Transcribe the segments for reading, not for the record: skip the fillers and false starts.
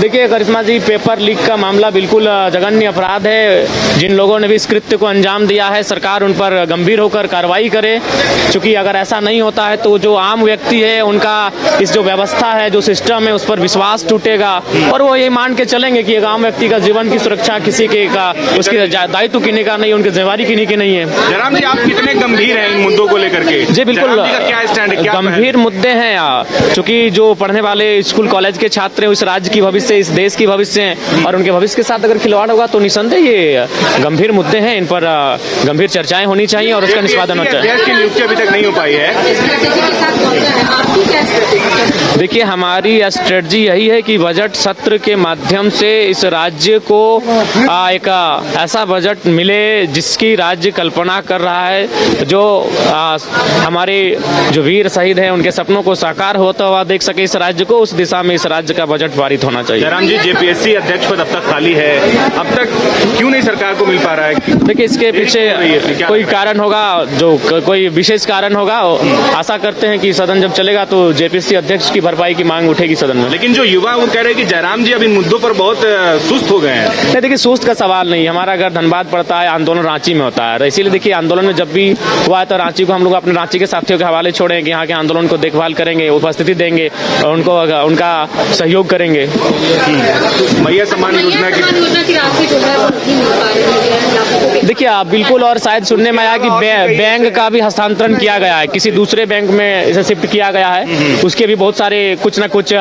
देखिए करिश्मा जी, paper leak का मामला बिल्कुल जघन्य अपराध है। जिन लोगों ने भी इस कृत्य को अंजाम दिया है, सरकार उन पर गंभीर होकर कार्रवाई करे। क्योंकि अगर ऐसा नहीं होता है तो जो आम व्यक्ति है उनका इस जो व्यवस्था है, जो सिस्टम है, उस पर विश्वास टूटेगा और वो ये मान के चलेंगे कि एक आम व्यक्ति का जीवन की सुरक्षा किसी के का उसके दायित्व किन्हीं का नहीं, उनकी जिम्मेवारी किन्हीं की नहीं है। जयराम जी, आप कितने गंभीर हैं इन मुद्दों को लेकर के? जी बिल्कुल, क्या स्टैंड है, क्या गंभीर मुद्दे हैं। क्योंकि जो पढ़ने वाले स्कूल कॉलेज के छात्र हैं, इस राज्य की भविष्य, इस देश की भविष्य हैं और उनके भविष्य के साथ अगर खिलवाड़ होगा तो निसंदेह ये गंभीर मुद्दे हैं। इन पर गंभीर चर्चाएं होनी चाहिए और उसका निष्पादन होना चाहिए। की नियुक्ति अभी तक नहीं हो पाई है। देखिए, हमारी स्ट्रेटजी यही है कि बजट सत्र के माध्यम से इस राज्य को एक ऐसा बजट मिले जिसकी राज्य कल्पना कर रहा है, जो हमारे जो वीर शहीद हैं उनके सपनों को साकार होता हुआ देख सके इस राज्य को। उस दिशा में इस राज्य का बजट पारित होना चाहिए। जयराम जी, जेपीएससी अध्यक्ष पद अब तक खाली है, अब तक क्यों नहीं सरकार को मिल पा रहा है? देखिए, इसके पीछे कोई कारण होगा, जो कोई विशेष कारण होगा। आशा करते हैं कि सदन जब चलेगा तो जेपीएससी अध्यक्ष की भरपाई की मांग उठेगी सदन में। लेकिन जो युवा वो कह रहे हैं कि जयराम जी अब इन मुद्दों पर बहुत सुस्त हो गए हैं। नहीं, देखिए, सुस्त का सवाल नहीं। हमारा अगर धनबाद पड़ता है, आंदोलन रांची में होता है, इसीलिए देखिए आंदोलन में जब भी हुआ है तो रांची को हम लोग अपने रांची के साथियों के हवाले छोड़े कि यहाँ के आंदोलन को देखभाल करेंगे, उपस्थिति देंगे और उनको उनका सहयोग करेंगे। मैया सम्मान योजना की राशि जो है देखिए, आप बिल्कुल, और शायद सुनने में आया कि बैंक का भी हस्तांतरण किया गया है, किसी दूसरे बैंक में इसे शिफ्ट किया गया है। उसके भी बहुत सारे कुछ ना कुछ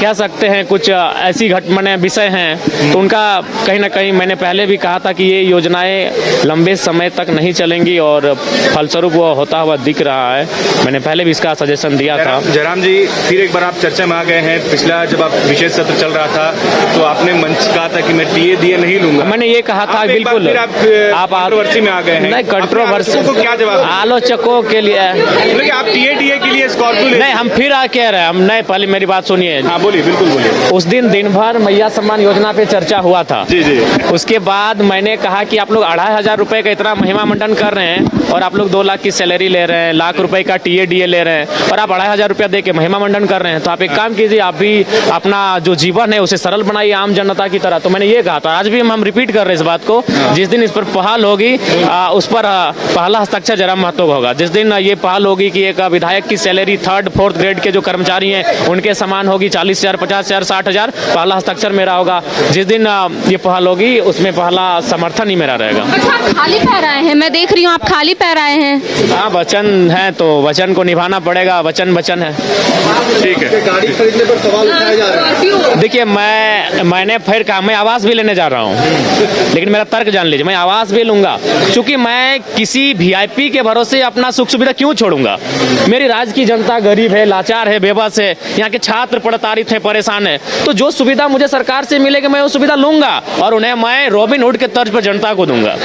कह सकते हैं कुछ ऐसी घटनाएं विषय हैं, तो उनका कहीं ना कहीं मैंने पहले भी कहा था कि ये योजनाएं लंबे समय तक नहीं चलेंगी और फलस्वरूप वो होता हुआ दिख रहा है। मैंने पहले भी इसका सजेशन दिया था। जयराम जी, फिर एक बार आप चर्चा में आ गए हैं। पिछला जब आप विशेष सत्र चल रहा था तो आपने मंच कहा था कि मैं टीए दिए नहीं लूंगा। मैंने ये कहा था, बिल्कुल आप कंट्रोवर्सी में आ गए हैं। नहीं, कंट्रोवर्सी को क्या जवाब? आलोचकों के लिए आप टीए के लिए स्कॉर्पियो नहीं, हम फिर कह रहे हैं हम नहीं। पहले मेरी बात सुनिए। हाँ बोलिए, बिल्कुल बोलिए। उस दिन भर मैया सम्मान योजना पे चर्चा हुआ था। जी जी। उसके बाद मैंने कहा कि आप लोग 2500 रुपए का इतना महिमा मंडन कर रहे हैं और आप लोग 2 लाख की सैलरी ले रहे हैं, लाख रुपए का टीए ले रहे हैं और आप 2500 रुपया दे के महिमा मंडन कर रहे हैं, तो आप एक काम कीजिए, आप भी अपना जो जीवन है उसे सरल बनाइए आम जनता की तरह। तो मैंने ये कहा था, आज भी हम रिपीट कर रहे हैं इस बात को। जिस दिन इस पर पहल होगी उस पर पहला हस्ताक्षर जयराम महतो का होगा। जिस दिन ये पहल होगी कि एक विधायक की सैलरी 3rd 4th ग्रेड के जो कर्मचारी हैं उनके समान होगी, 40,000, 50,000, 60,000, पहला हस्ताक्षर मेरा होगा। जिस दिन ये पहल होगी उसमें पहला समर्थन ही मेरा रहेगा। अच्छा, आप खाली पैर आए हैं, मैं देख रही हूँ आप खाली पैर आए हैं। हाँ, वचन है तो वचन को निभाना पड़ेगा। वचन है। ठीक है। गाड़ी खरीदने पर सवाल उठाया जा रहा है। देखिए, मैंने फिर कहा मैं आवास भी लेने जा रहा हूँ, लेकिन मेरा तर्क जान लीजिए, मैं आवास भी लूंगा क्योंकि मैं किसी वीआईपी के भरोसे अपना सुख सुविधा क्यों छोड़ूंगा। मेरी राज्य की जनता गरीब है, लाचार है, बेबस है, यहाँ के छात्र प्रताड़ित है, परेशान है। तो जो सुविधा मुझे सरकार से मिलेगी मैं वो सुविधा लूंगा और उन्हें मैं रॉबिन हुड के तर्ज पर जनता को दूंगा।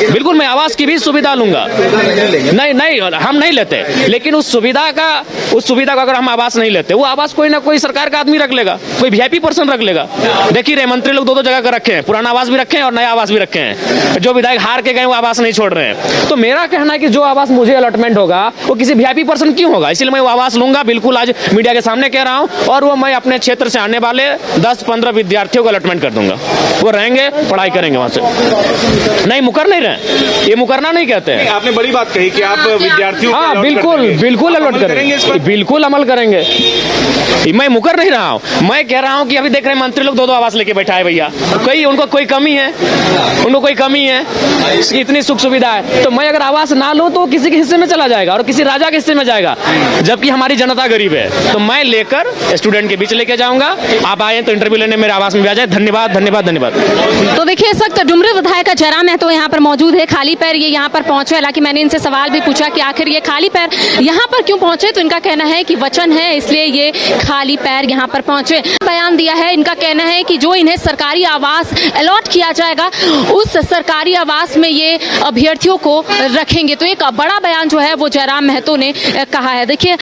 बिल्कुल, मैं आवास की भी सुविधा लूंगा। नहीं, हम नहीं लेते, लेकिन उस सुविधा का अगर हम आवास नहीं लेते, वो आवास कोई ना कोई सरकार का आदमी रख लेगा, कोई वीआईपी पर्सन रख लेगा। देखिए रहे मंत्री लोग 2-2 जगह का रखे हैं, पुराना आवास भी रखे हैं और नया आवास भी रखे हैं। जो विधायक हार के गए वो आवास नहीं छोड़ रहे हैं। तो मेरा कहना है कि जो आवास मुझे अलॉटमेंट होगा वो किसी वीआईपी पर्सन क्यों होगा, इसलिए मैं वो आवास लूंगा। बिल्कुल, आज मीडिया के सामने कह रहा हूं और वो मैं अपने क्षेत्र से आने वाले 10-15 विद्यार्थियों को अलॉटमेंट कर दूंगा। वो रहेंगे, पढ़ाई करेंगे वहां से। नहीं, मुकर नहीं रहे, ये मुकरना नहीं कहते हैं। आपने बड़ी बात कही कि आप विद्यार्थियों हाँ, बिल्कुल अलॉट करेंगे, बिल्कुल अमल करेंगे। मैं मुकर नहीं रहा हूँ, मैं कह रहा हूँ कि अभी देख रहे हैं मंत्री लोग 2-2 आवास लेके बैठा है भैया। उनको कोई कमी है, इतनी सुख सुविधा है। तो मैं अगर आवास ना लूं तो किसी के हिस्से में चला जाएगा और किसी राजा के हिस्से में जाएगा, जबकि हमारी जनता गरीब है। तो मैं लेकर स्टूडेंट के बीच लेके जाऊंगा। आप आए तो इंटरव्यू लेने मेरे आवास में भी आ जाए। धन्यवाद। तो देखिए, इस वक्त डुमरी विधायक जयराम महतो यहाँ पर मौजूद है। खाली पैर ये यहाँ पर पहुंचे। हालांकि मैंने इनसे सवाल भी पूछा कि आखिर ये खाली पैर यहाँ पर क्यों पहुंचे, तो इनका कहना है कि वचन है इसलिए ये खाली पैर यहाँ पर पहुंचे। बयान दिया है, इनका कहना है कि जो इन्हें सरकारी आवास अलॉट किया जाएगा उस सरकारी आवास में ये अभ्यर्थियों को रखेंगे। तो एक बड़ा बयान जो है वो जयराम महतो ने कहा है। देखिए।